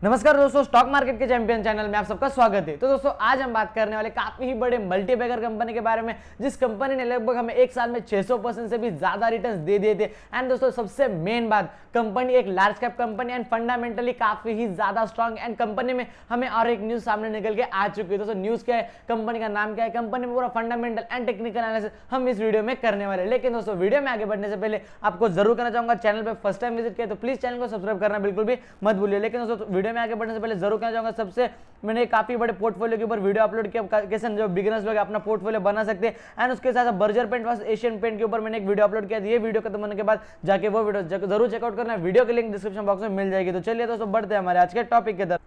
नमस्कार दोस्तों, stock market के चैंपियन चैनल में आप सबका स्वागत है। तो दोस्तों आज हम बात करने वाले काफी ही बड़े मल्टीबैगर कंपनी के बारे में, जिस कंपनी ने लगभग हमें एक साल में 600% से भी ज्यादा रिटर्न्स दे दिए थे। एंड दोस्तों सबसे मेन बात, कंपनी एक large cap company and fundamentally काफी ही ज्यादा स्ट्रॉन्ग। एंड कंपनी में हमें और एक न्यूज सामने निकल के आ चुकी है। दोस्तों न्यूज क्या है, कंपनी का नाम क्या है, कंपनी में पूरा फंडामेंटल एंड टेक्निकल एनालिसिस हम इस वीडियो में करने वाले। लेकिन दोस्तों वीडियो में आगे बढ़ने से पहले आपको जरूर करना चाहूंगा, चैनल पर फर्स्ट टाइम विजिट किया तो प्लीज चैनल को सब्सक्राइब करना बिल्कुल भी मत भूलिए। लेकिन दोस्तों वीडियो में आगे बढ़ने से पहले जरूर कहना चाहूंगा, सबसे मैंने काफी बड़े पोर्टफोलियो के ऊपर वीडियो अपलोड किया, कैसे जो बिगिनर्स लोग अपना पोर्टफोलियो बना सकते हैं। एंड उसके साथ Berger paint versus Asian paint के ऊपर मैंने एक वीडियो अपलोड किया। ये वीडियो खत्म होने के बाद जाके वो वीडियो जरूर चेकआउट करना, वीडियो की लिंक डिस्क्रिप्शन बॉक्स में मिल जाएगी। तो चलिए दोस्तों बढ़ते हैं हमारे आज के टॉपिक की तरफ।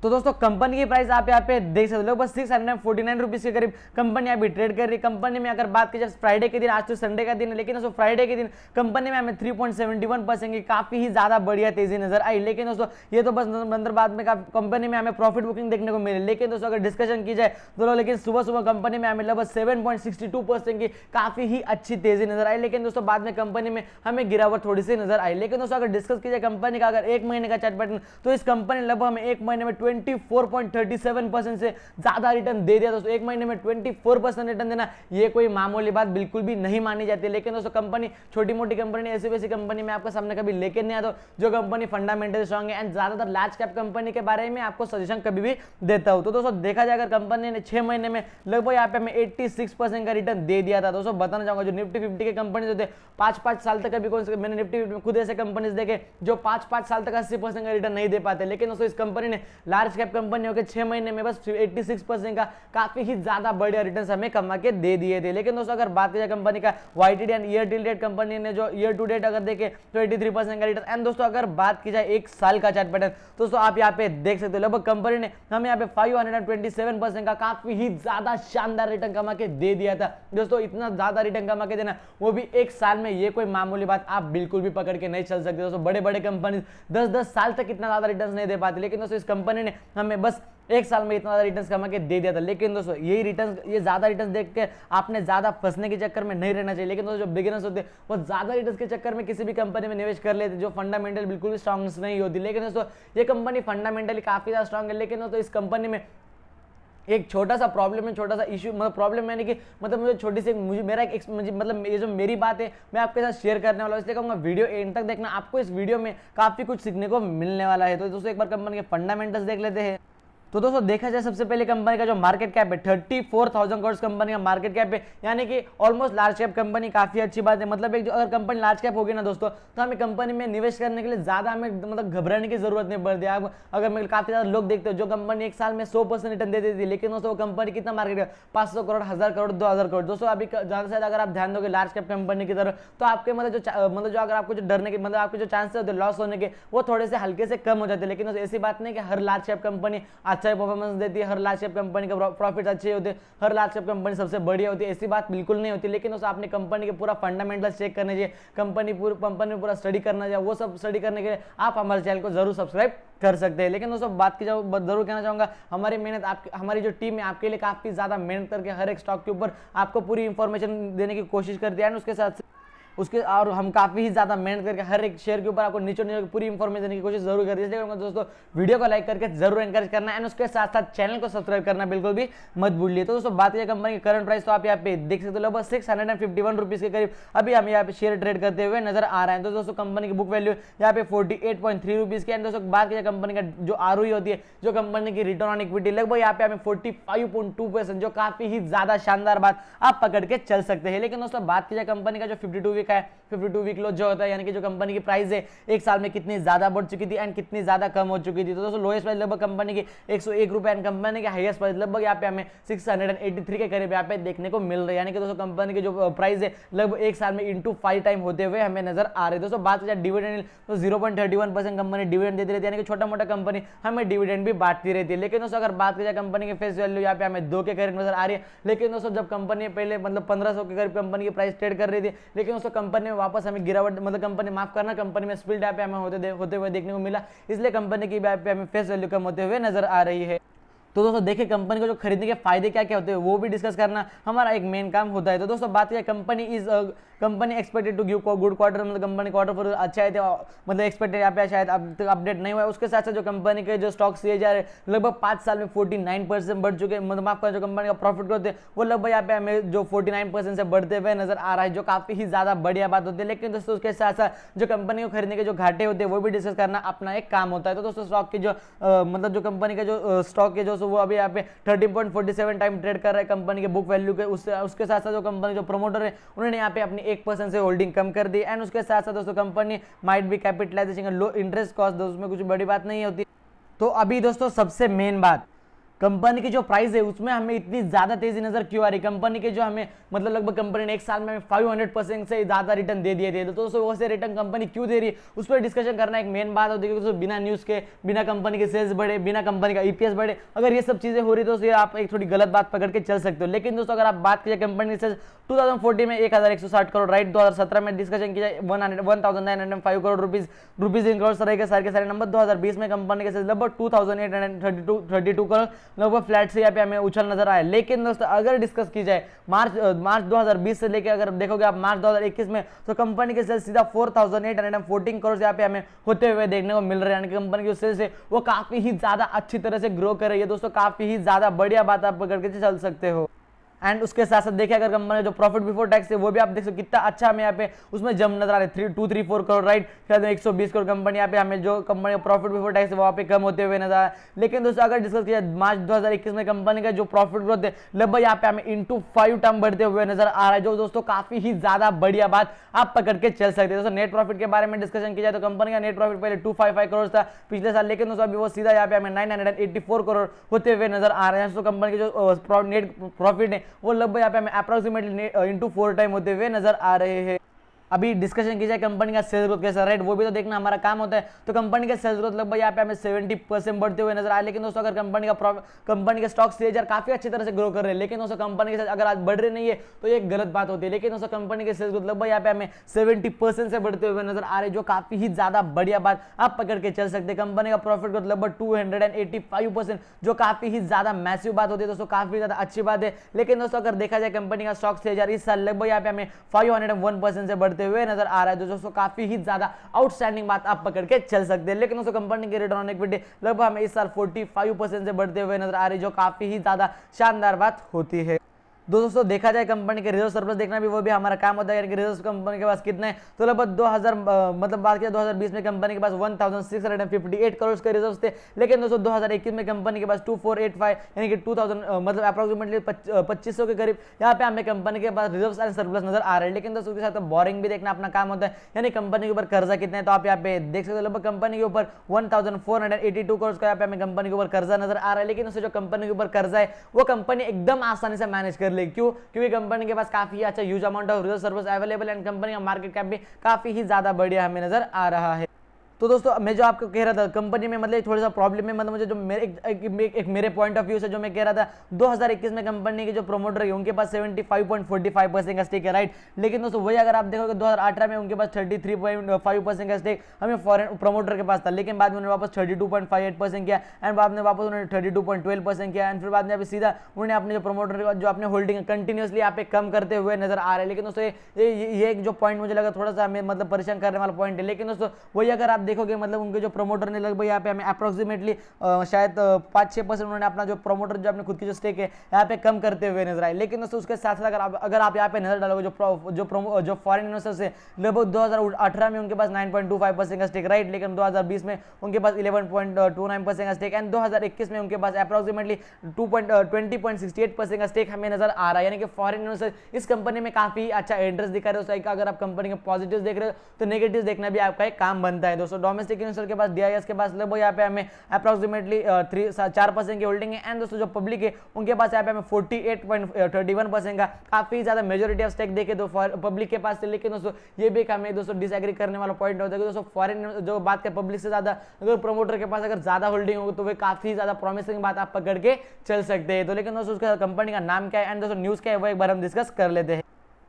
तो दोस्तों कंपनी की प्राइस आप यहाँ पे देख सकते हो, लगभग 649 रुपीज के करीब कंपनी अभी ट्रेड कर रही है। कंपनी में अगर बात की जाए फ्राइडे के दिन, आज तो संडे का दिन है, लेकिन दोस्तों फ्राइडे के दिन कंपनी में हमें 3.71% की काफी ही ज्यादा बढ़िया तेजी नजर आई। लेकिन दोस्तों ये तो बस बाद में कंपनी में हमें प्रॉफिट बुकिंग देखने को मिली। लेकिन दोस्तों अगर डिस्कशन की जाए तो लेकिन सुबह सुबह कंपनी में हमें लगभग 7.62% की काफी ही अच्छी तेजी नजर आई। लेकिन दोस्तों बाद में कंपनी में हमें गिरावट थोड़ी सी नजर आई। लेकिन दोस्तों अगर डिस्कस की जाए कंपनी का अगर एक महीने का चार्ट पैटर्न, तो इस कंपनी ने लगभग हमें एक महीने में 24.37% से ज्यादा रिटर्न दे दिया। दोस्तों एक महीने में 24% रिटर्न देना ये कोई मामूली बात बिल्कुल भी नहीं मानी जाती है। लेकिन दोस्तों कंपनी छोटी मोटी कंपनी, ऐसी वैसी कंपनी में आपके सामने कभी लेके नहीं आता, जो कंपनी फंडामेंटल स्ट्रांग है। एंड ज्यादातर लार्ज कैप कंपनी के बारे में आपको सजेशन कभी भी देता हूं। तो दोस्तों देखा जाए अगर कंपनी ने 6 महीने में लगभग यहाँ पे हमें 86% का रिटर्न दे दिया था। दोस्तों बताना चाहूंगा, जो निफ्टी 50 के कंपनी होते 5-5 साल तक कभी कौन से, मैंने निफ्टी 50 में खुद ऐसे कंपनीज देखे जो 5-5 साल तक 80% का रिटर्न नहीं दे पाते। लेकिन दोस्तों इस कंपनी ने लार्ज कैप कंपनी होकर 6 महीने में बस 86% का काफी ही ज्यादा बढ़िया रिटर्न हमें कमा के दे दिए थे। लेकिन दोस्तों अगर बात करें कंपनी का YTD and year till date, company ने जो ईयर टू डेट अगर देखे तो 83% का रिटर्न। एंड दोस्तों अगर बात की जाए एक साल का चार्ट पैटर्न, दोस्तों आप यहाँ पे देख सकते हो लगभग कंपनी ने हमें यहाँ पे 527% का काफी ही ज्यादा शानदार रिटर्न कमा के दे दिया था। दोस्तों इतना ज्यादा रिटर्न कमा के देना, वो भी एक साल में, ये कोई मामूली बात आप बिल्कुल भी पकड़ के नहीं चल सकते। दोस्तों बड़े बड़े कंपनी 10-10 साल तक इतना ज्यादा रिटर्न नहीं दे पाती। लेकिन दोस्तों इस कंपनी ने हमें बस एक साल में इतना ज्यादा रिटर्न्स कमा के दे दिया था। लेकिन दोस्तों यही रिटर्न्स, ये ज्यादा रिटर्न्स देख के आपने ज्यादा फंसने के चक्कर में नहीं रहना चाहिए। लेकिन दोस्तों जो बिगिनर्स होते हैं वो ज्यादा रिटर्न्स के चक्कर में किसी भी कंपनी में निवेश कर लेते जो फंडामेंटल बिल्कुल भी स्ट्रांग नहीं होती। लेकिन दोस्तों ये कंपनी फंडामेंटली काफी ज्यादा स्ट्रांग है। लेकिन दोस्तों इस कंपनी में एक छोटा सा प्रॉब्लम है, छोटा सा इशू, मतलब प्रॉब्लम मैंने कि मतलब मुझे छोटी सी, मुझे मेरा एक मतलब ये जो मेरी बात है मैं आपके साथ शेयर करने वाला हूं, इसलिए कहूंगा वीडियो एंड तक देखना, आपको इस वीडियो में काफी कुछ सीखने को मिलने वाला है। तो दोस्तों एक बार कंपनी के फंडामेंटल्स देख लेते हैं। तो दोस्तों देखा जाए सबसे पहले कंपनी का जो मार्केट कैप है 34,000 करोड़ कंपनी का मार्केट कैप है, यानी कि ऑलमोस्ट लार्ज कैप कंपनी, काफी अच्छी बात है। मतलब एक जो अगर कंपनी लार्ज कैप होगी ना दोस्तों, तो हमें कंपनी में निवेश करने के लिए ज्यादा हमें मतलब घबराने की जरूरत नहीं पड़ती। आप अगर मैं काफी ज्यादा लोग देखते हो जो कंपनी एक साल में 100% रिटर्न दे देती थी, लेकिन दोस्तों वो कंपनी कितना मार्केट है 500 करोड़, 1000 करोड़, 2000 करोड़। दोस्तों अभी ज्यादा से ज्यादा अगर आप ध्यान दोगे लार्ज कैप कंपनी की तरफ, तो आपके मतलब जो अगर आपको जो डरने के मतलब आपके जो चांसेस होते लॉस होने के, वो थोड़े से हल्के से कम हो जाते हैं। लेकिन ऐसी बात नहीं कि हर लार्ज कैप कंपनी अच्छा परफॉर्मेंस देती है, हर लार्ज कैप कंपनी का प्रॉफिट अच्छे होते हैं, हर लार्ज कैप कंपनी सबसे बढ़िया होती है, ऐसी बात बिल्कुल नहीं होती। लेकिन दोस्तों आपने कंपनी के पूरा फंडामेंटल चेक करना चाहिए, कंपनी पूरा स्टडी करना चाहिए। वो सब स्टडी करने के लिए आप हमारे चैनल को जरूर सब्सक्राइब कर सकते हैं। लेकिन दोस्तों बात की जाओ, जरूर कहना चाहूंगा, हमारी मेहनत, हमारी जो टीम है आपके लिए काफी ज्यादा मेहनत करके हर एक स्टॉक के ऊपर आपको पूरी इंफॉर्मेशन देने की कोशिश करती है। उसके साथ और हम काफी ही ज्यादा मेहनत करके हर एक शेयर के ऊपर आपको नीचे पूरी इंफॉर्मेशन देने की कोशिश जरूर करते हैं। इसलिए दोस्तों वीडियो को लाइक करके जरूर एनकरेज करना है, एंड उसके साथ साथ चैनल को सब्सक्राइब करना बिल्कुल भी मत भूलिए। तो दोस्तों बात करें कंपनी की करंट प्राइस, तो आप यहाँ पे देख सकते हो लगभग 651 रुपीज के करीब अभी हम यहाँ पे शेयर ट्रेड करते हुए नजर आ रहे हैं। तो दोस्तों कंपनी की बुक वैल्यू यहाँ पे 48.3 रुपीज की। एंड दोस्तों बात करें कंपनी का जो ROE होती है, जो कंपनी की रिटर्न ऑन इक्विटी, लगभग यहाँ पे हमें 45.2%, जो काफी ही ज्यादा शानदार बात आप पकड़ के चल सकते हैं। लेकिन दोस्तों बात की जाए कंपनी का जो 52 वीक है, 52 वीक लो जो होता है, यानी कि जो कंपनी की प्राइस है एक साल में कितनी ज्यादा बढ़ चुकी थी एंड कितनी ज्यादा कम हो चुकी थी। तो दोस्तों लोएस्ट प्राइस लगभग कंपनी की 101 रुपए एंड कंपनी के हाईएस्ट प्राइस लगभग यहाँ पे हमें 683 के करीब यहाँ पे देखने को मिल रहा है। यानी कि दोस्तों कंपनी की जो प्राइस है लगभग एक साल में इंटू 5 टाइम होते हुए हमें नजर आ रहे हैं। दोस्तों बात करें डिविडेंड, तो 0.31% कंपनी डिविडेंड देती रहती है, यानी कि छोटा मोटा कंपनी हमें डिविडेंड भी बांटती रहती है। लेकिन दोस्तों अगर बात करें कंपनी की फेस वैल्यू, यहाँ पे हमें 2 के करीब नजर आ रही है। लेकिन दोस्तों जब कंपनी पहले मतलब 1500 के करीब कंपनी की प्राइस ट्रेड कर रही थी, लेकिन दोस्तों कंपनी में वापस हमें गिरावट, मतलब कंपनी माफ करना, कंपनी में स्प्लिट यहाँ पे हमें होते हुए देखने को मिला, इसलिए कंपनी की यहाँ पे हमें फेस वैल्यू कम होते हुए नजर आ रही है। तो दोस्तों देखिए कंपनी को जो खरीदने के फायदे क्या क्या होते हैं वो भी डिस्कस करना हमारा एक मेन काम होता है। तो दोस्तों बात करें company expected to give good quarter, मतलब कंपनी क्वार्टर पर अच्छा है, मतलब एक्सपेक्टेड यहाँ पे शायद अब तक अपडेट नहीं हुआ है। उसके साथ साथ जो कंपनी के जो स्टॉक CAGR लगभग 5 साल में 49% बढ़ चुके हैं, मतलब आपका जो कंपनी का प्रॉफिट ग्रोथ है वो लगभग यहाँ पे हमें जो 49% से बढ़ते हुए नजर आ रहा है, जो काफी ही ज्यादा बढ़िया बात होती है। लेकिन दोस्तों उसके साथ साथ जो कंपनी को खरीदने के जो घाटे होते हैं वो भी डिस्कस करना अपना एक काम होता है। तो दोस्तों स्टॉक की जो मतलब जो कंपनी का जो स्टॉक है जो वो अभी यहाँ पे 13.47 टाइम ट्रेड कर रहा है कंपनी के बुक वैल्यू के। उसके साथ साथ जो कंपनी जो प्रमोटर है उन्होंने यहाँ पे अपनी 1% से होल्डिंग कम कर दी। एंड उसके साथ साथ दोस्तों company might be capitalisation low interest cost, उसमें कुछ बड़ी बात नहीं होती। तो अभी दोस्तों सबसे मेन बात, कंपनी की जो प्राइस है उसमें हमें इतनी ज्यादा तेजी नजर क्यों आ रही। कंपनी के जो हमें मतलब लगभग कंपनी ने एक साल में 500% से ज्यादा रिटर्न दे दिए थे, तो दोस्तों वो से रिटर्न कंपनी क्यों दे रही है उस पर डिस्कशन करना एक मेन बात होती है। दोस्तों बिना न्यूज के, बिना कंपनी के सेल्स बढ़े, बिना कंपनी का EPS बढ़े, अगर ये सब चीजें हो रही तो आप एक थोड़ी गलत बात पकड़ के चल सकते हो। लेकिन दोस्तों अगर आप बात कीजिए कंपनी से 2014 में 1160 करोड़, राइट, 2017 में डिस्कशन की जाए 1905 करोड़ रुपीज इन करोड़ सारे के सारे नंबर। 2020 में कंपनी के सेल्स लगभग 2832 करोड़, लगभग फ्लैट से यहाँ पे हमें उछल नजर आया। लेकिन दोस्तों अगर डिस्कस की जाए मार्च 2020 से लेकर अगर देखोगे आप मार्च 2021 में, तो कंपनी के सेल्स सीधा 4814 करोड़ यहाँ पे हमें होते हुए देखने को मिल रहे हैं। यानी कंपनी की जो सेल्स है वो काफी ही ज्यादा अच्छी तरह से ग्रो कर रही है। दोस्तों काफी ही ज्यादा बढ़िया बात आप पकड़ के चल सकते हो। एंड उसके साथ साथ देखिए अगर कंपनी जो प्रॉफिट बिफोर टैक्स है वो भी आप देख सकते कितना अच्छा हमें यहाँ पे उसमें जम नजर आ रहा है, 234 करोड़, राइट, शायद 120 करोड़ कंपनी यहाँ पे हमें जो कंपनी का प्रॉफिट बिफोर टैक्स है वहाँ पे कम होते हुए नजर आ रहा है। लेकिन दोस्तों अगर डिस्कस किया मार्च 2021 में कंपनी का जो प्रॉफिट ग्रोथ है लगभग यहाँ पे हमें इंटू 5 टर्म बढ़ते हुए नजर आ रहा है, जो दोस्तों काफी ही ज्यादा बढ़िया बात आप पकड़ के चल सकते हैं। दोस्तों नेट प्रॉफिट के बारे में डिस्कशन किया जाए तो कंपनी का नेट प्रॉफिट पहले 255 करोड़ था पिछले साल, लेकिन दोस्तों अभी वो सीधा यहाँ पे हमें 984 करोड़ होते हुए नजर आ रहे हैं। दोस्तों कंपनी की जो नेट प्रॉफिट है वो लगभग यहाँ पे हमें अप्रोक्सीमेटली इंटू 4 टाइम होते हुए नजर आ रहे हैं। अभी डिस्कशन की जाए कंपनी का सेल्स ग्रोथ कैसा, राइट, वो भी तो देखना हमारा काम होता है। तो कंपनी का सेल्स ग्रोथ लगभग यहाँ पे हमें 70% बढ़ते हुए नजर आए। लेकिन दोस्तों अगर कंपनी के स्टॉक CAGR काफी अच्छी तरह से ग्रो कर रहे हैं, लेकिन दोस्तों कंपनी के साथ अगर आज बढ़ रहे नहीं है तो ये एक गलत बात होती है। लेकिन दोस्तों कंपनी के सेल्स ग्रोथ लगभग यहाँ पे हमें 70% से बढ़ते हुए नजर आ रहे हैं, जो काफी ही ज्यादा बढ़िया बात आप पकड़ के चल सकते हैं। कंपनी का प्रॉफिट ग्रोथ लगभग 285%, जो काफी ही ज्यादा मैसिव बात होती है, दोस्तों काफी ज्यादा अच्छी बात है। लेकिन दोस्तों अगर देखा जाए कंपनी का स्टॉक CAGR इस साल लगभग यहाँ पे हमें 501% से बढ़ते हुए नजर आ रहा है, दोस्तों काफी ही ज्यादा आउटस्टैंडिंग बात आप पकड़ के चल सकते हैं। लेकिन दोस्तों कंपनी की रिटर्न ऑन इक्विटी लगभग हमें इस साल 45% से बढ़ते हुए नजर आ रही है, जो काफी ही ज्यादा शानदार बात होती है। दोस्तों देखा जाए कंपनी के रिजर्व सरप्लस देखना भी वो भी हमारा काम होता है, यानी कि रिजर्व कंपनी के पास कितने हैं, तो लगभग 2000 मतलब बात किया 2020 में कंपनी के पास 1658 करोड़ के रिजर्व थे। लेकिन दोस्तों 2021 में कंपनी के पास 2485 यानी कि 2000 मतलब अप्रोक्सीमेटली 2500 के करीब यहाँ पे हमें कंपनी के पास रिजर्व एंड सरप्लस नजर आ रहे हैं। लेकिन दोस्तों उसके साथ बोरिंग भी देखना अपना काम होता है, यानी कंपनी के ऊपर कर्जा कितना है, तो आप यहाँ पे देख सकते हो लगभग कंपनी के ऊपर 1482 करोड़ का यहाँ पे हमें कंपनी के ऊपर कर्जा नजर आ रहा है। लेकिन दोस्तों जो कंपनी के ऊपर कर्जा है वो कंपनी एकदम आसानी से मैनेज कर लेगी। क्यों? क्योंकि कंपनी के पास काफी अच्छा huge amount of reserve service available and company का मार्केट कैप भी काफी ही ज्यादा बढ़िया हमें नजर आ रहा है। तो दोस्तों मैं जो आपको कह रहा था कंपनी में मतलब थोड़ा सा प्रॉब्लम है, मतलब मुझे जो एक मेरे पॉइंट ऑफ व्यू से जो मैं कह रहा था 2021 में कंपनी के जो प्रोमोटर है उनके पास 75.45% का स्टेक है, राइट। लेकिन दोस्तों वही अगर आप देखोगे 2018 में उनके पास 33.5% का स्टेक हमें फॉरेन प्रोमोटर के पास था, लेकिन बाद में उन्होंने वापस 32.58% किया एंड बाद में वापस उन्होंने 32.12% किया एंड फिर बाद में अभी सीधा उन्होंने अपने जो प्रोमोटर जो अपने होल्डिंग कंटिन्यूसली यहाँ पे कम करते हुए नजर आ रहे हैं। लेकिन दोस्तों ये एक जो पॉइंट मुझे लगा थोड़ा सा हमें मतलब परेशान करने वाला पॉइंट है। लेकिन दोस्तों वही अगर आप देखोगे मतलब उनके जो प्रमोटर ने लगभग यहाँ पे हमें अप्रोक्सीमेटली शायद 5-6% उन्होंने अपना जो प्रमोटर जो अपने खुद की जो स्टेक है यहाँ पे कम करते हुए नजर आए। लेकिन दोस्तों उसके साथ साथ अगर आप यहाँ पे नजर डालोगे जो फॉरेन इन्वेस्टर्स है लगभग 2018 में उनके पास 9.25% का स्टेक, राइट। लेकिन 2020 में उनके पास 11.29% का स्टेक एंड 2021 में उनके पास अप्रोक्सीमेटली 20.68% का स्टेक हमें नजर आ रहा है। यानी कि फॉरेन इन्वेस्टर इस कंपनी में काफी अच्छा इंटरेस्ट दिखा रहे हो। अगर आप कंपनी के पॉजिटिव देख रहे हो तो नेगेटिव देखना भी आपका एक काम बनता है। दोस्तों डोमेस्टिक इन्वेस्टर के पास DIS के पास लगभग यहाँ पे हमें अप्रोक्सीमेटली 4% की होल्डिंग है एंड दोस्तों जो पब्लिक है उनके पास यहाँ पे हमें 48.31% का काफी ज्यादा मेजोरिटी ऑफ स्टेक देखे तो पब्लिक के पास। लेकिन दोस्तों ये भी हमें दोस्तों डिसएग्री करने वाला पॉइंट होता है कि दोस्तों फॉरेन जो बात करें पब्लिक से ज्यादा अगर प्रमोटर के पास अगर ज्यादा होल्डिंग होगी तो वे काफी ज्यादा प्रॉमिसिंग बात आप पकड़ के चल सकते हैं। तो लेकिन दोस्तों उसका कंपनी का नाम क्या है एंड दोस्तों न्यूज क्या है वो एक बार हम डिस्कस कर लेते हैं।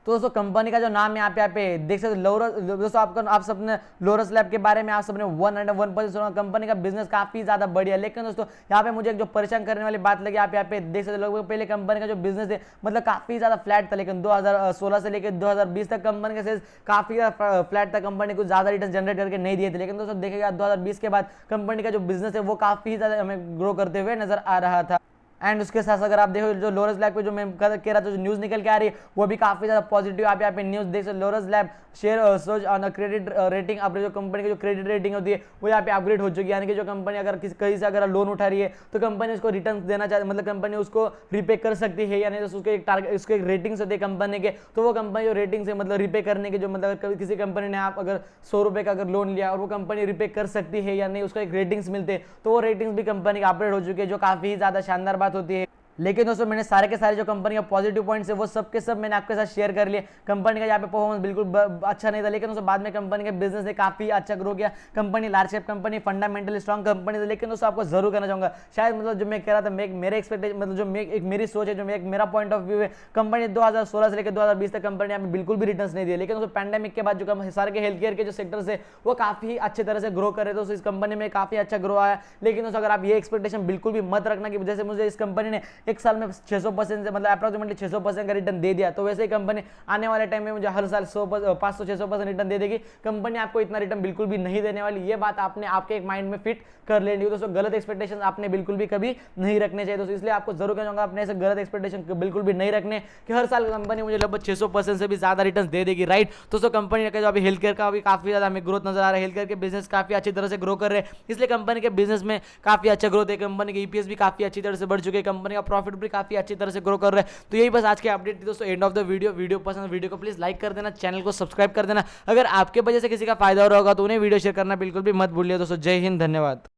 तो दोस्तों कंपनी का जो नाम है यहाँ पे देख सकते लोरस। दोस्तों आप सबने लोरस लैब के बारे में आप सबने 101% सुना। कंपनी का बिजनेस काफी ज्यादा बढ़िया, लेकिन दोस्तों यहाँ पे मुझे एक जो परेशान करने वाली बात लगी, आप यहाँ पे देख सकते लोग पहले कंपनी का जो बिजनेस है मतलब काफी ज्यादा फ्लैट था, लेकिन 2016 से लेकर 2020 तक कंपनी का सेल्स काफी ज्यादा फ्लैट था, कंपनी कुछ ज्यादा रिटर्न जनरेट करके नहीं दिए थे। लेकिन दोस्तों देखेगा 2020 के बाद कंपनी का जो बिजनेस है वो काफी ज्यादा हमें ग्रो करते हुए नजर आ रहा था। एंड उसके साथ अगर आप देखो जो लोरस लैब पे जो मैं कह रहा था जो न्यूज़ निकल के आ रही है वो भी काफ़ी ज़्यादा पॉजिटिव। आप यहाँ पे न्यूज़ देख सकते लोरस लैब शेयर सोच ऑन क्रेडिट रेटिंग, अपने जो कंपनी की जो क्रेडिट रेटिंग होती है वो यहाँ पे अपग्रेड हो चुकी है। यानी कि जो कंपनी अगर कहीं से अगर लोन उठा रही है तो कंपनी उसको रिटर्न देना चाहती, मतलब कंपनी उसको रिपे कर सकती है, यानी उसके एक टारगेट उसके एक रेटिंग्स होती है कंपनी के, तो वो कंपनी जो रेटिंग से मतलब रिपे करने के जो मतलब किसी कंपनी ने आप अगर 100 रुपये का अगर लोन लिया और वो कंपनी रिपे कर सकती है या नहीं, उसको एक रेटिंग्स मिलते हैं, तो वो रेटिंग्स भी कंपनी का अपग्रेड हो चुकी है, जो काफ़ी ज़्यादा शानदार बात होती है। लेकिन दोस्तों मैंने सारे के सारे जो कंपनी का पॉजिटिव पॉइंट्स है वो सब के सब मैंने आपके साथ शेयर कर लिए। कंपनी का यहाँ पे परफॉर्मेंस बिल्कुल अच्छा नहीं था, लेकिन दोस्तों बाद में कंपनी के बिजनेस ने काफी अच्छा ग्रो किया। Company large cap company, fundamentally strong company थी। लेकिन दोस्तों आपको जरूर कहना चाहूंगा, शायद मतलब जो मैं कह रहा था मेरे एक्सपेक्टेशन मतलब जो एक मेरी सोच है, जो मेरा पॉइंट ऑफ व्यू है, कंपनी 2016 से लेकर 2020 तक कंपनी यहाँ पे बिल्कुल भी रिटर्न नहीं दिए। लेकिन दोस्तों पैंडेमिक के बाद जो सारे के हेल्थ केयर के जो सेक्टर्स है वो काफी अच्छी तरह से ग्रो कर रहे थे, तो इस कंपनी में काफी अच्छा ग्रो आया। लेकिन दोस्तों अगर आप ये एक्सपेक्टेशन बिल्कुल भी मत रखना कि जैसे मुझे इस कंपनी ने एक साल में 600% से मतलब अप्रोक्सीमेटली 600% का रिटर्न दे दिया, तो वैसे ही कंपनी आने वाले टाइम में मुझे हर साल 500-600% रिटर्न दे देगी। कंपनी आपको इतना रिटर्न बिल्कुल भी नहीं देने वाली, ये बात आपने आपके एक माइंड में फिट कर लेनी है। दोस्तों गलत एक्सपेक्टेशन आपने बिल्कुल भी कभी नहीं रखने चाहिए दोस्तों, इसलिए आपको जरूर कहूंगा अपने से गलत एक्सपेक्टेशन बिल्कुल भी नहीं रखने कि हर साल कंपनी मुझे लगभग 600% से भी ज्यादा रिटर्न दे देगी, राइट। दोस्तों कंपनी का जो अभी हेल्थ केयर का भी काफी ज्यादा हमें ग्रोथ नजर आ रहा है, हेल्थ केयर के बिजनेस काफी अच्छी तरह से ग्रो कर रहे हैं, इसलिए कंपनी के बिजनेस में काफी अच्छा ग्रोथ है। कंपनी के ईपीएस भी काफी अच्छी तरह से बढ़ चुके हैं, कंपनी का प्रॉफिट भी काफी अच्छी तरह से ग्रो कर रहे हैं। तो यही बस आज के अपडेट थी दोस्तों, एंड ऑफ द वीडियो पसंद वीडियो को प्लीज लाइक कर देना, चैनल को सब्सक्राइब कर देना। अगर आपके वजह से किसी का फायदा हो रहा होगा तो उन्हें वीडियो शेयर करना बिल्कुल भी मत भूलिए दोस्तों। जय हिंद, धन्यवाद।